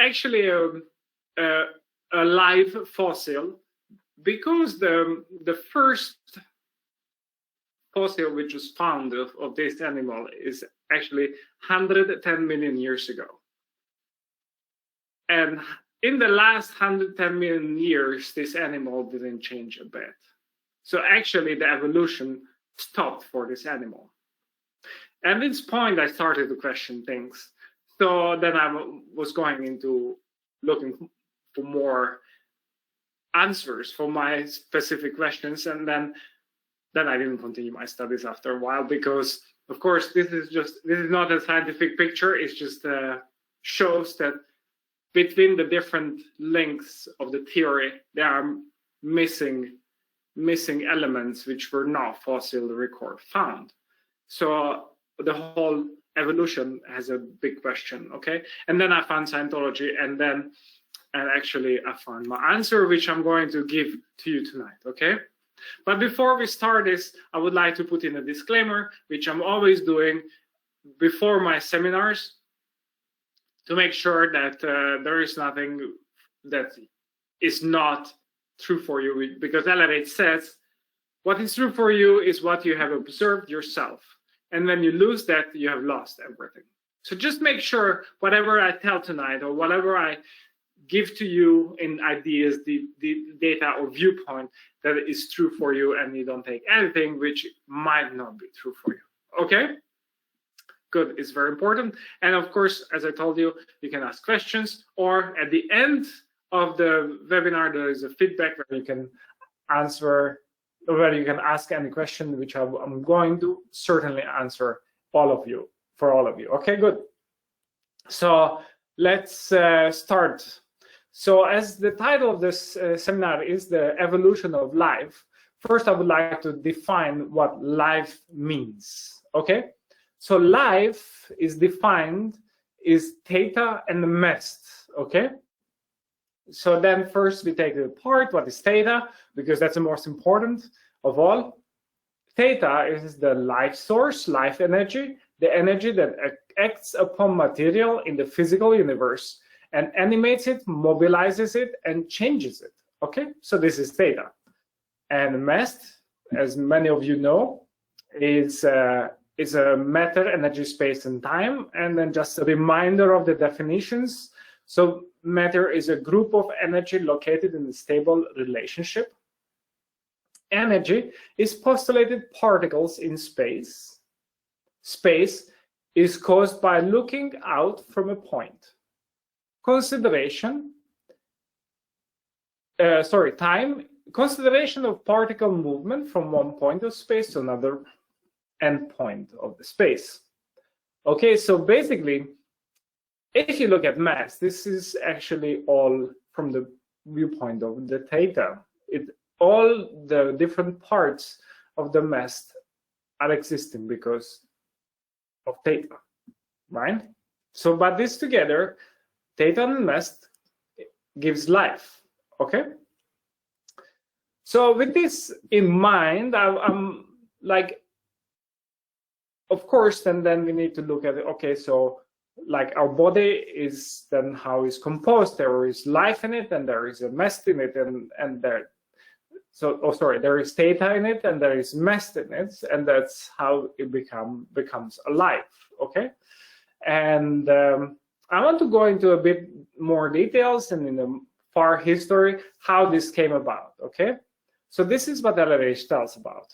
actually a live fossil, because the first fossil which was found of this animal is actually 110 million years ago. And in the last 110 million years, this animal didn't change a bit. So actually the evolution stopped for this animal. At this point, I started to question things. So then I was going into looking for more answers for my specific questions. And then I didn't continue my studies after a while, because of course, this is not a scientific picture. It just shows that between the different links of the theory, there are missing elements which were not fossil record found. So the whole evolution has a big question, okay? And then I found Scientology, and actually I found my answer, which I'm going to give to you tonight, okay? But before we start this, I would like to put in a disclaimer, which I'm always doing before my seminars, to make sure that there is nothing that is not true for you, because Elevate says what is true for you is what you have observed yourself, and when you lose that, you have lost everything. So just make sure whatever I tell tonight, or whatever I give to you in ideas, the data or viewpoint, that is true for you, and you don't take anything which might not be true for you. Okay? Good, it's very important. And of course, as I told you, you can ask questions, or at the end of the webinar, there is a feedback where you can answer, or where you can ask any question, which I'm going to certainly answer for all of you. Okay, good. So let's start. So as the title of this seminar is the evolution of life, first I would like to define what life means, okay? So life is defined is theta and the mest, okay? So then first we take it apart. What is theta? Because that's the most important of all. Theta is the life source, life energy, the energy that acts upon material in the physical universe and animates it, mobilizes it, and changes it, okay? So this is theta. And mest, as many of you know, is a matter, energy, space, and time. And then just a reminder of the definitions. So matter is a group of energy located in a stable relationship. Energy is postulated particles in space. Space is caused by looking out from a point. Time, consideration of particle movement from one point of space to another endpoint of the space. Okay, so basically, if you look at mass, this is actually all from the viewpoint of the theta. All the different parts of the mass are existing because of theta, right? So, but this together, theta and mass gives life, okay? So with this in mind, I'm like, of course, then we need to look at it. Okay, so like our body is then how it's composed. There is life in it, and there is a mass in it, and there. So, there is theta in it, and there is mass in it, and that's how it becomes alive. Okay, and I want to go into a bit more details and in the far history how this came about. Okay, so this is what LaRouche tells about.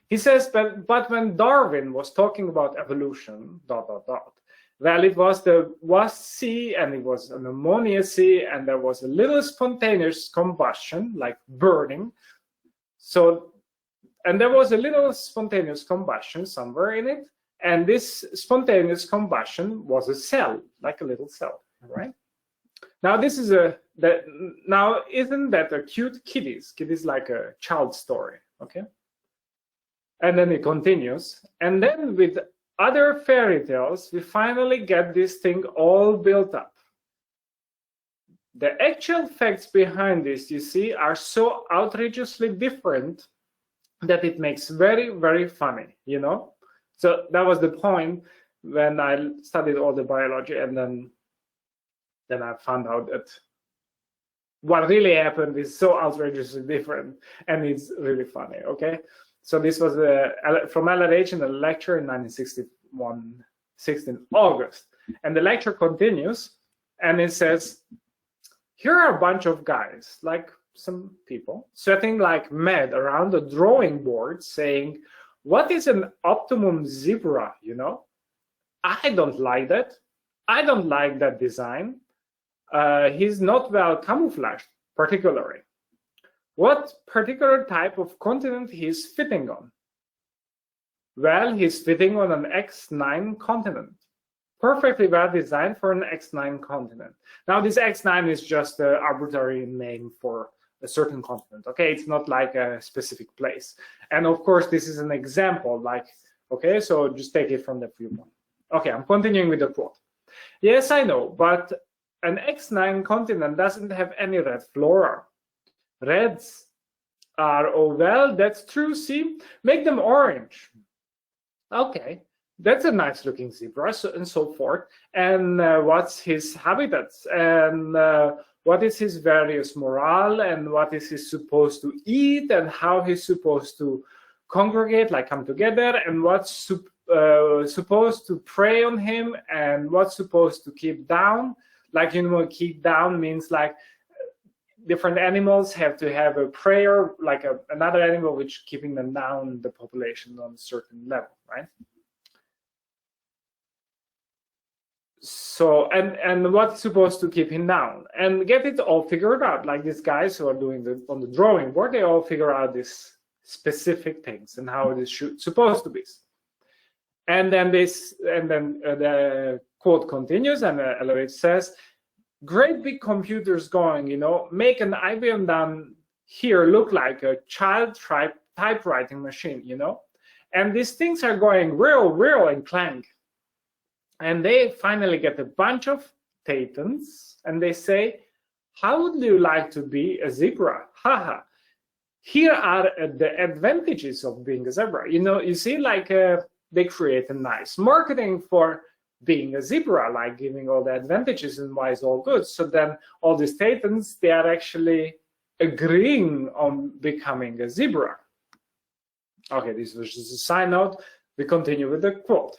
He says, but when Darwin was talking about evolution, ... Well, it was the sea, and it was an ammonia sea, and there was a little spontaneous combustion, like burning. So, and there was a little spontaneous combustion somewhere in it, and this spontaneous combustion was a cell, like a little cell, right? Now this is now isn't that a cute Kitties? Kitties like a child story, okay? And then it continues, and then with other fairy tales, we finally get this thing all built up. The actual facts behind this, you see, are so outrageously different that it makes very, very funny, you know? So that was the point when I studied all the biology, and then then I found out that what really happened is so outrageously different, and it's really funny. Okay, so this was from LRH in a lecture in 1961, 16 August, and the lecture continues, and it says, here are a bunch of guys, like some people, sweating like mad around the drawing board, saying, what is an optimum zebra, you know? I don't like that. I don't like that design. He's not well camouflaged, particularly. What particular type of continent he's fitting on? Well, he's fitting on an X9 continent. Perfectly well designed for an X9 continent. Now, this X9 is just an arbitrary name for a certain continent, okay? It's not like a specific place. And of course, this is an example, like, okay, so just take it from the viewpoint. Okay, I'm continuing with the quote. Yes, I know, but an X9 continent doesn't have any red flora. Reds are, oh, well, that's true, see? Make them orange. Okay. That's a nice looking zebra, and so forth. And what's his habitats? And what is his various morale? And what is he supposed to eat? And how he's supposed to congregate, like come together? And what's supposed to prey on him? And what's supposed to keep down? Like, you know, keep down means like different animals have to have a prayer, like another animal which keeping them down, the population on a certain level, right? So, and what's supposed to keep him down, and get it all figured out. Like these guys who are doing on the drawing board, they all figure out these specific things and how it is supposed to be. And then the quote continues, and LRH says, great big computers going, you know, make an IBM down here look like a child typewriting machine, you know, and these things are going real and clank. And they finally get a bunch of Thetans, and they say, how would you like to be a zebra? Haha. Here are the advantages of being a zebra. You know, you see, like they create a nice marketing for being a zebra, like giving all the advantages and why it's all good. So then all these Thetans, they are actually agreeing on becoming a zebra. Okay, this was just a side note. We continue with the quote.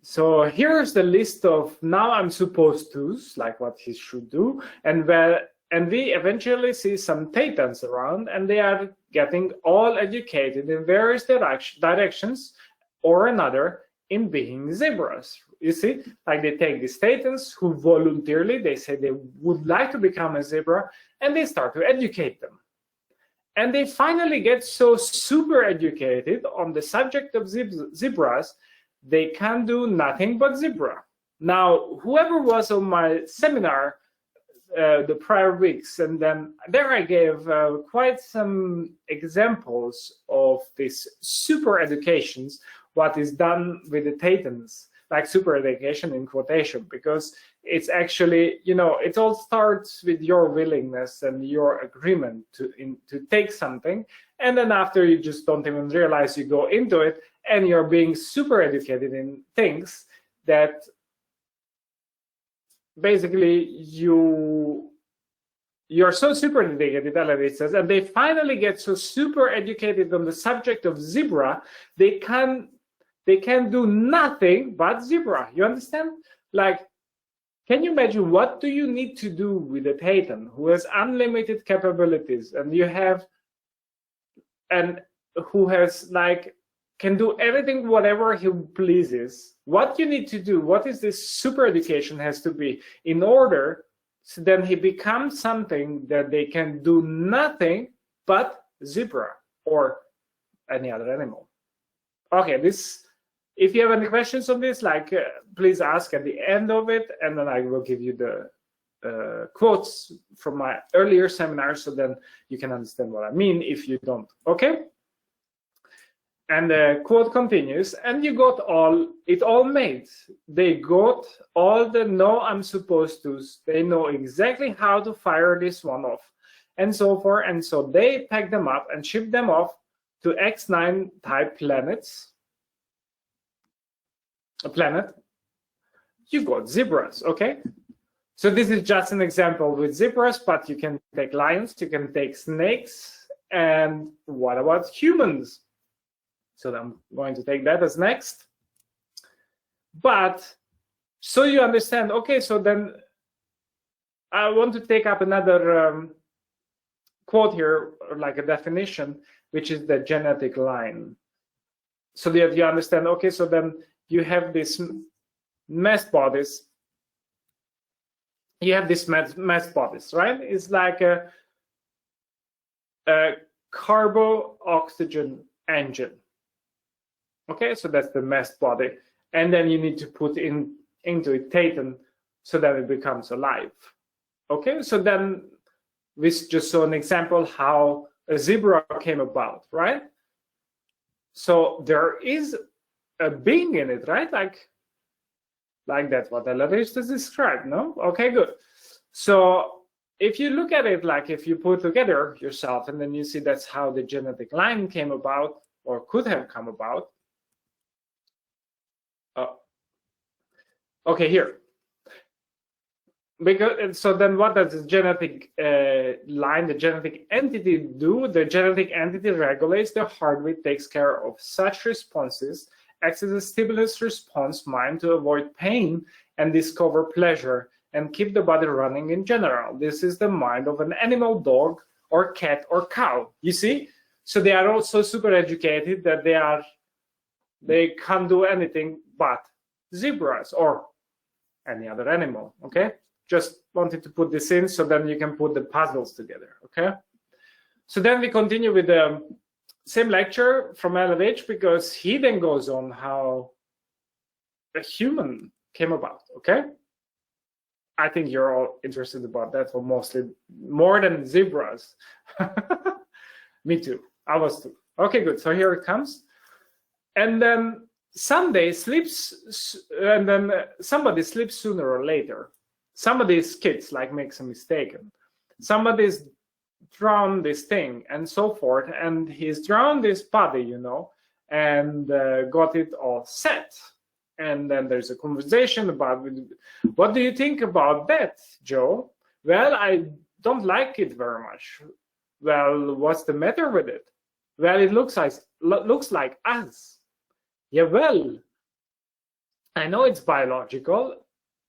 So here's the list of now I'm supposed to's, like what he should do, and we eventually see some Thetans around, and they are getting all educated in various directions or another in being zebras. You see, like they take these Thetans who voluntarily, they say they would like to become a zebra, and they start to educate them. And they finally get so super educated on the subject of zebras, they can do nothing but zebra. Now, whoever was on my seminar the prior weeks, and then there I gave quite some examples of these super educations, what is done with the Thetans, like super education in quotation, because it's actually, you know, it all starts with your willingness and your agreement to take something, and then after you just don't even realize you go into it, and you're being super educated in things that basically you're so super educated, LRH says, and they finally get so super educated on the subject of zebra, they can do nothing but zebra. You understand? Like, can you imagine what do you need to do with a Thetan who has unlimited capabilities, and you have, and who has like can do everything whatever he pleases? What you need to do, what is this super education has to be in order so then he becomes something that they can do nothing but zebra or any other animal. Okay, this, if you have any questions on this, like please ask at the end of it, and then I will give you the quotes from my earlier seminars, so then you can understand what I mean if you don't. Okay. And the quote continues, and you got it all made. They got all the no I'm supposed to's. They know exactly how to fire this one off, and so forth. And so they pack them up and ship them off to X9 type planets. A planet, you got zebras, okay? So this is just an example with zebras, but you can take lions, you can take snakes, and what about humans? So I'm going to take that as next. But so you understand, okay, so then I want to take up another quote here, or like a definition, which is the genetic line. So that you understand, okay, so then you have these mass bodies. You have these mass bodies, right? It's like a carbo-oxygen engine. Okay, so that's the mass body. And then you need to put into it Titan so that it becomes alive. Okay, so then we just saw an example how a zebra came about, right? So there is a being in it, right? Like that's what LRH just described, no? Okay, good. So if you look at it, like if you put together yourself and then you see that's how the genetic line came about or could have come about. Okay, here. Because so then what does the genetic line, the genetic entity do? The genetic entity regulates the heartbeat, takes care of such responses, acts as a stimulus response mind to avoid pain and discover pleasure and keep the body running in general. This is the mind of an animal, dog or cat or cow. You see? So they are also super educated that they can't do anything but zebras or any other animal, okay? Just wanted to put this in so then you can put the puzzles together, okay? So then we continue with the same lecture from LFH because he then goes on how a human came about, okay? I think you're all interested about that, or mostly more than zebras. Me too, I was too. Okay, good, so here it comes. And then somebody sleeps sooner or later. Somebody's kids like makes a mistake. Somebody's drowned this thing and so forth, and he's drowned this body, you know, and got it all set. And then there's a conversation about, what do you think about that, Joe? Well, I don't like it very much. Well, what's the matter with it? Well, it looks like us. Yeah, well, I know it's biological.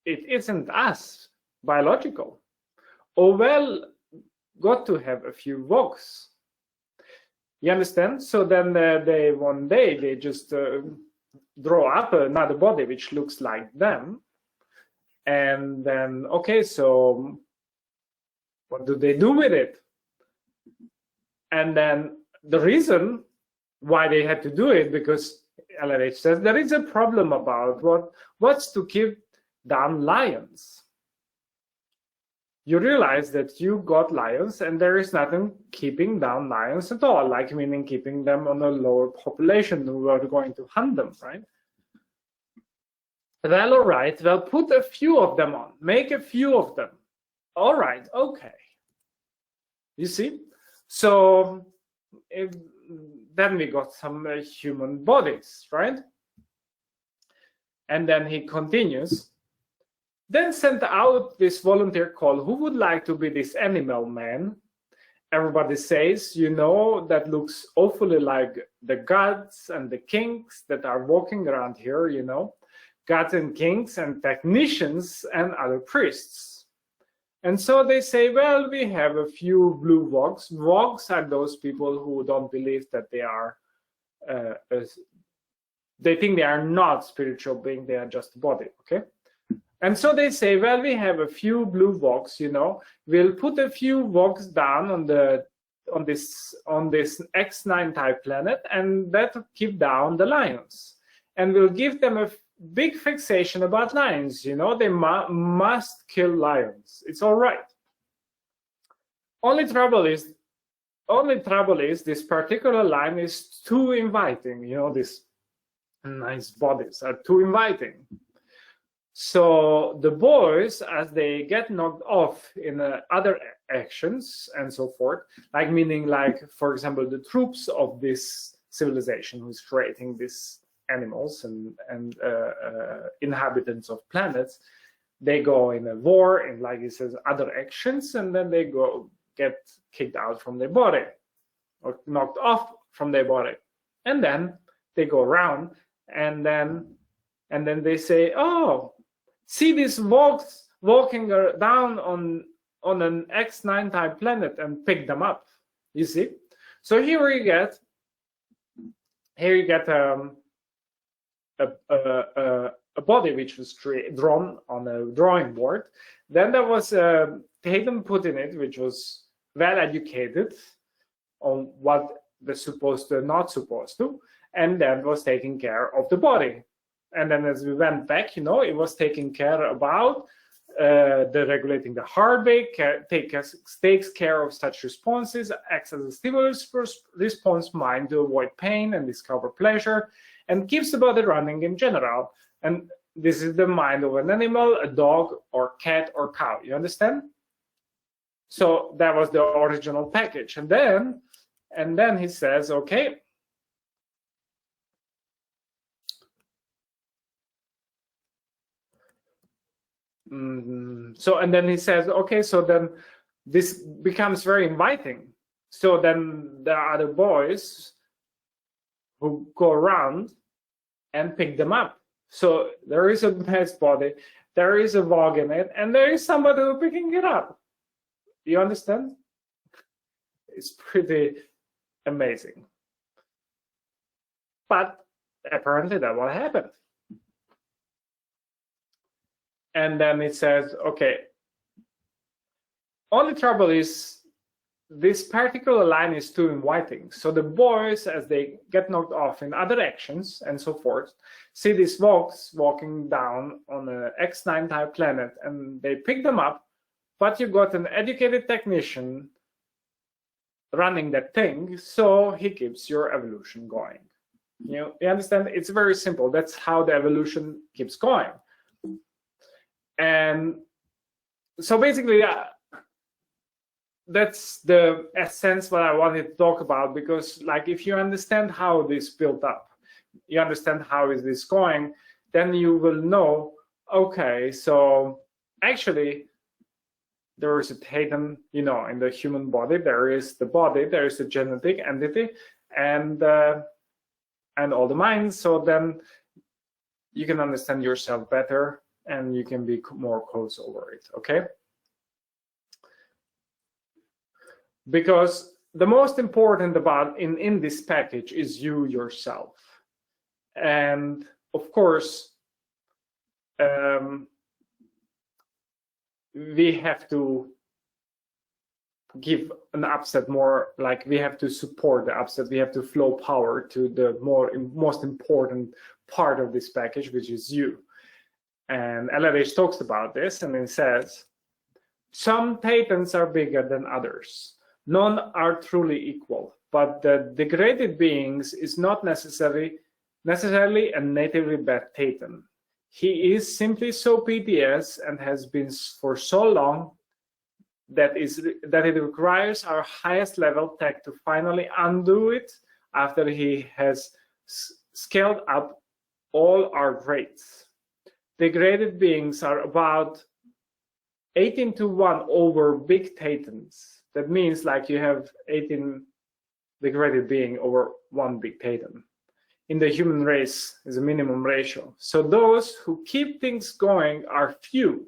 It isn't us, biological. Oh, well, got to have a few walks. You understand? So then one day they just draw up another body which looks like them. And then, okay, so what do they do with it? And then the reason why they had to do it, because LRH says there is a problem about what's to keep down lions. You realize that you got lions and there is nothing keeping down lions at all, like meaning keeping them on a lower population who are going to hunt them, right? Well, all right, well, put a few of them on, make a few of them. All right, okay. You see? So then we got some human bodies, right? And then he continues. Then sent out this volunteer call, who would like to be this animal man? Everybody says, you know, that looks awfully like the gods and the kings that are walking around here, you know, gods and kings and technicians and other priests. And so they say, well, we have a few blue wogs. Wogs are those people who don't believe that they are, they think they are not spiritual beings, they are just a body, okay? And so they say, well, we have a few blue wogs, you know, we'll put a few wogs down on this X9 type planet, and that will keep down the lions. And we'll give them a big fixation about lions, you know, they must kill lions. It's all right. Only trouble is this particular line is too inviting, you know, these nice bodies are too inviting. So the boys, as they get knocked off in other actions and so forth, like meaning like, for example, the troops of this civilization who's creating this animals and inhabitants of planets, they go in a war, and like he says, other actions, and then they get kicked out from their body or knocked off from their body, and then they go around, and then they say, oh, see these walking down on an X9 type planet, and pick them up. You see, so here you get a body which was drawn on a drawing board. Then there was a Tatum put in it, which was well educated on what they're supposed to and not supposed to, and then was taking care of the body. And then as we went back, it was taking care about the regulating the heartbeat, takes care of such responses, acts as a stimulus response mind to avoid pain and discover pleasure, and keeps the body running in general. And this is the mind of an animal, a dog or cat or cow. You understand? So that was the original package. And then he says, okay, so, and then he says, okay, so then this becomes very inviting. So then there are the boys who go around and pick them up. So there is a man's body, there is a Vogue in it, and there is somebody who picking it up. You understand? It's pretty amazing. But apparently that what happened. And then it says, okay, only trouble is this particular line is too inviting. So the boys, as they get knocked off in other actions and so forth, see these Vogues walking down on an X9 type planet, and they pick them up, but you got an educated technician running that thing, so he keeps your evolution going. You understand? It's very simple. That's how the evolution keeps going. And so basically, that's the essence what I wanted to talk about, because like if you understand how this built up, you understand how is this going, then you will know, okay, so actually there is a Tatum, in the human body, there is the body, there is a genetic entity, and all the minds. So then you can understand yourself better, and you can be more close over it, okay? Because the most important about in this package is you yourself. And of course, we have to give an upset more, like we have to support the upset, we have to flow power to the most important part of this package, which is you. And LRH talks about this, and it says, some Tatums are bigger than others. None are truly equal, but the degraded beings is not necessarily a natively bad Tatum. He is simply so PTS and has been for so long that it requires our highest level tech to finally undo it after he has scaled up all our traits. Degraded beings are about 18-to-1 over big Tatums. That means like you have 18 degraded being over one big Tatum. In the human race is a minimum ratio. So those who keep things going are few,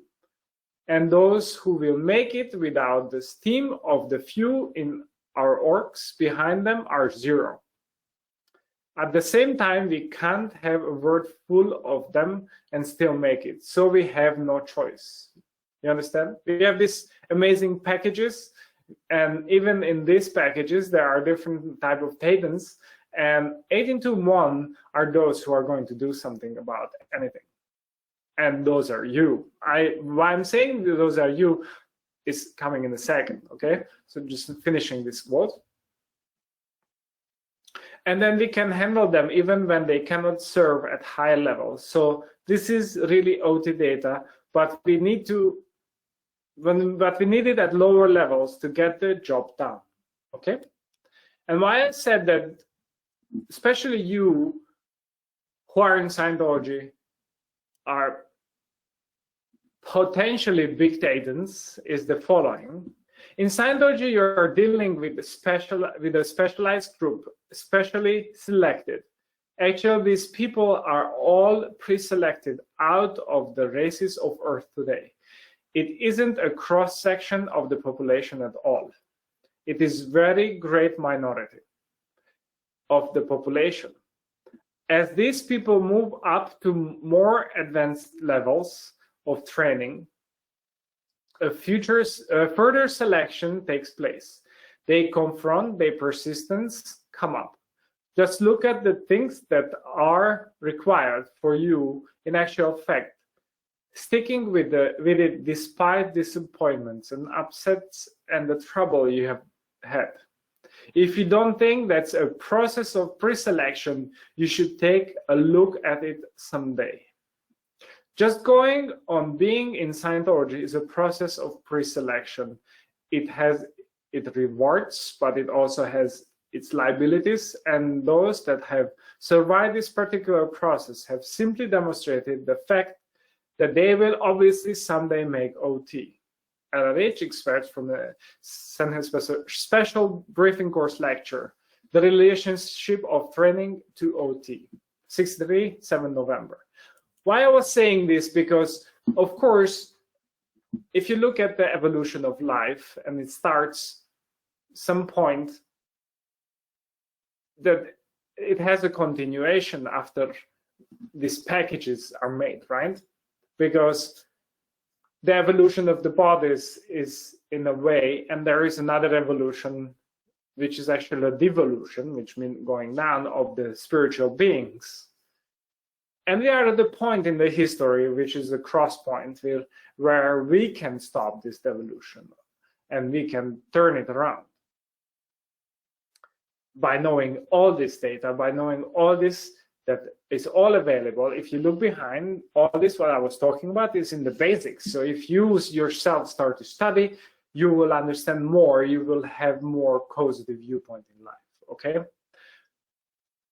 and those who will make it without the steam of the few in our orcs behind them are zero. At the same time, we can't have a world full of them and still make it. So we have no choice. You understand? We have these amazing packages, and even in these packages, there are different type of Tatums, and 18-to-1 are those who are going to do something about anything. And those are you. Why I'm saying those are you is coming in a second, okay? So just finishing this quote. And then we can handle them even when they cannot serve at high levels. So this is really OT data, but we need to, but we need it at lower levels to get the job done, okay? And why I said that, especially you who are in Scientology are potentially big thetans is the following. In Scientology, you're dealing with a specialized group, specially selected. Actually, these people are all pre-selected out of the races of Earth today. It isn't a cross-section of the population at all. It is very great minority of the population. As these people move up to more advanced levels of training, a further selection takes place. They confront, their persistence come up. Just look at the things that are required for you in actual fact. Sticking with it despite disappointments and upsets and the trouble you have had. If you don't think that's a process of pre-selection, you should take a look at it someday. Just going on being in Scientology is a process of pre-selection. It rewards, but it also has its liabilities, and those that have survived this particular process have simply demonstrated the fact that they will obviously someday make OT. LRH experts from the special briefing course lecture, The Relationship of Training to OT, 6-3, 7 November. Why I was saying this, because of course, if you look at the evolution of life, and it starts some point that it has a continuation after these packages are made, right? Because the evolution of the bodies is in a way, and there is another evolution, which is actually a devolution, which means going down of the spiritual beings. And we are at the point in the history, which is a cross point where we can stop this devolution and we can turn it around. By knowing all this data, by knowing all this, that is all available. If you look behind, all this what I was talking about is in the basics. So if you yourself start to study, you will understand more, you will have more positive viewpoint in life, okay?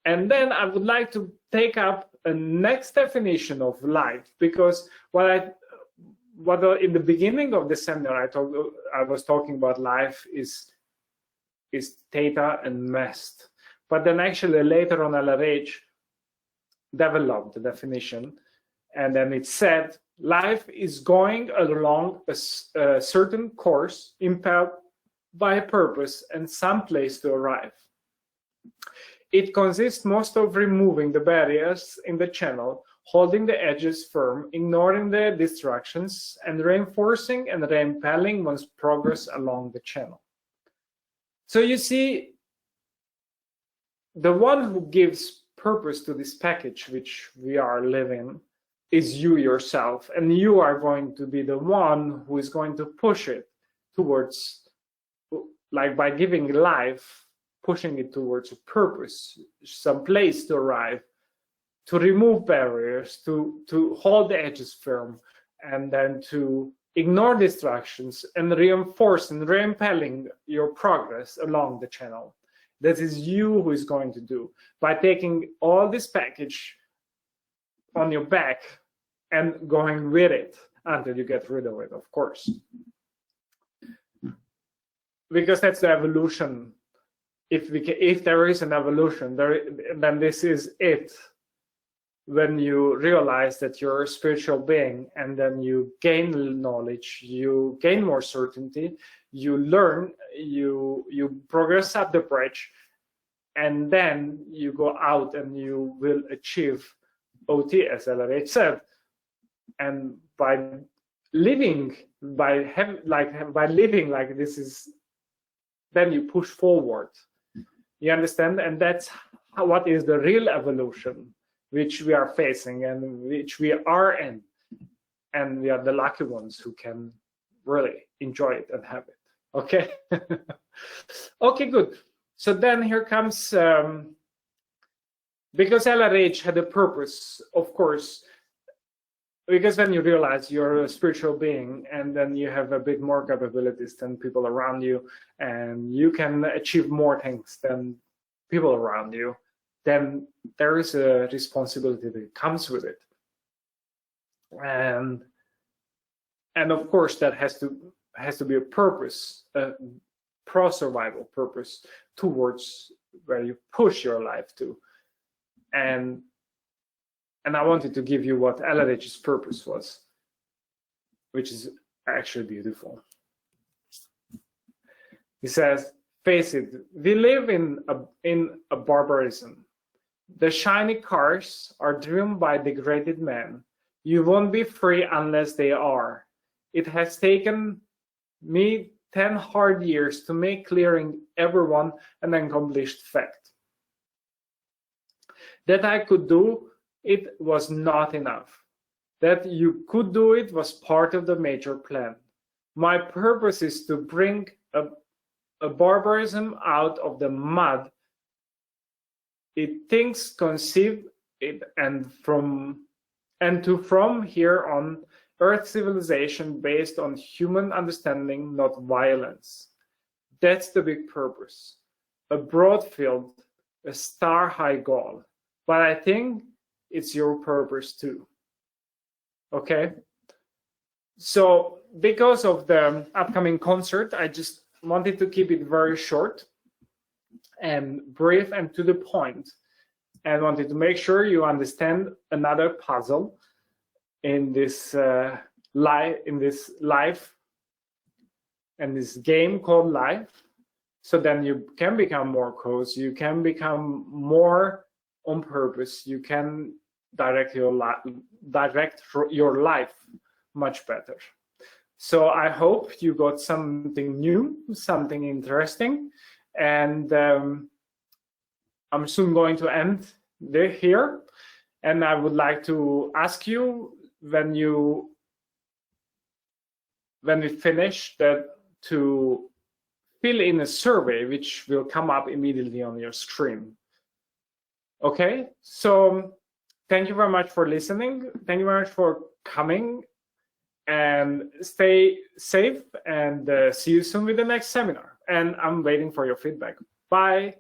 And then I would like to take up a next definition of life, because in the beginning of the seminar I was talking about life is theta and mest. But then actually later on LRH developed the definition, and then it said life is going along a certain course impelled by a purpose and some place to arrive. It consists most of removing the barriers in the channel, holding the edges firm, ignoring the distractions, and reinforcing and reimpelling one's progress along the channel. So you see, the one who gives purpose to this package which we are living is you yourself, and you are going to be the one who is going to push it towards, like by giving life, pushing it towards a purpose, some place to arrive, to remove barriers, to hold the edges firm, and then to ignore distractions and reinforce and reimpelling your progress along the channel. That is you who is going to do, by taking all this package on your back and going with it until you get rid of it, of course. Because that's the evolution. If there is an evolution, then this is it. When you realize that you're a spiritual being, and then you gain knowledge, you gain more certainty, you learn, you progress up the bridge, and then you go out and you will achieve OT, as LRH said. And by living, by living like this is, then you push forward. You understand? And that's what is the real evolution which we are facing and which we are in. And we are the lucky ones who can really enjoy it and have it. Okay? Okay, good. So then here comes, because LRH had a purpose, of course, because when you realize you're a spiritual being and then you have a bit more capabilities than people around you, and you can achieve more things than people around you, then there is a responsibility that comes with it. And of course, that has to be a purpose, a pro-survival purpose towards where you push your life to. And I wanted to give you what LRH's purpose was, which is actually beautiful. He says, face it, we live in a barbarism. The shiny cars are driven by degraded men. You won't be free unless they are. It has taken me 10 hard years to make clearing everyone an accomplished fact. That I could do it was not enough. That you could do it was part of the major plan. My purpose is to bring a barbarism out of the mud it thinks, conceive it, and from here on, Earth civilization based on human understanding, not violence. That's the big purpose. A broad field, a star-high goal. But I think it's your purpose too. Okay? So because of the upcoming concert, I just wanted to keep it very short and brief and to the point, and wanted to make sure you understand another puzzle in this life, in this game called life. So then you can become more close, you can become more on purpose, you can direct your life much better. So I hope you got something new, something interesting, and I'm soon going to end here. And I would like to ask you, when we finish that, to fill in a survey which will come up immediately on your screen. Okay, so thank you very much for listening. Thank you very much for coming, and stay safe, and see you soon with the next seminar. And I'm waiting for your feedback. Bye.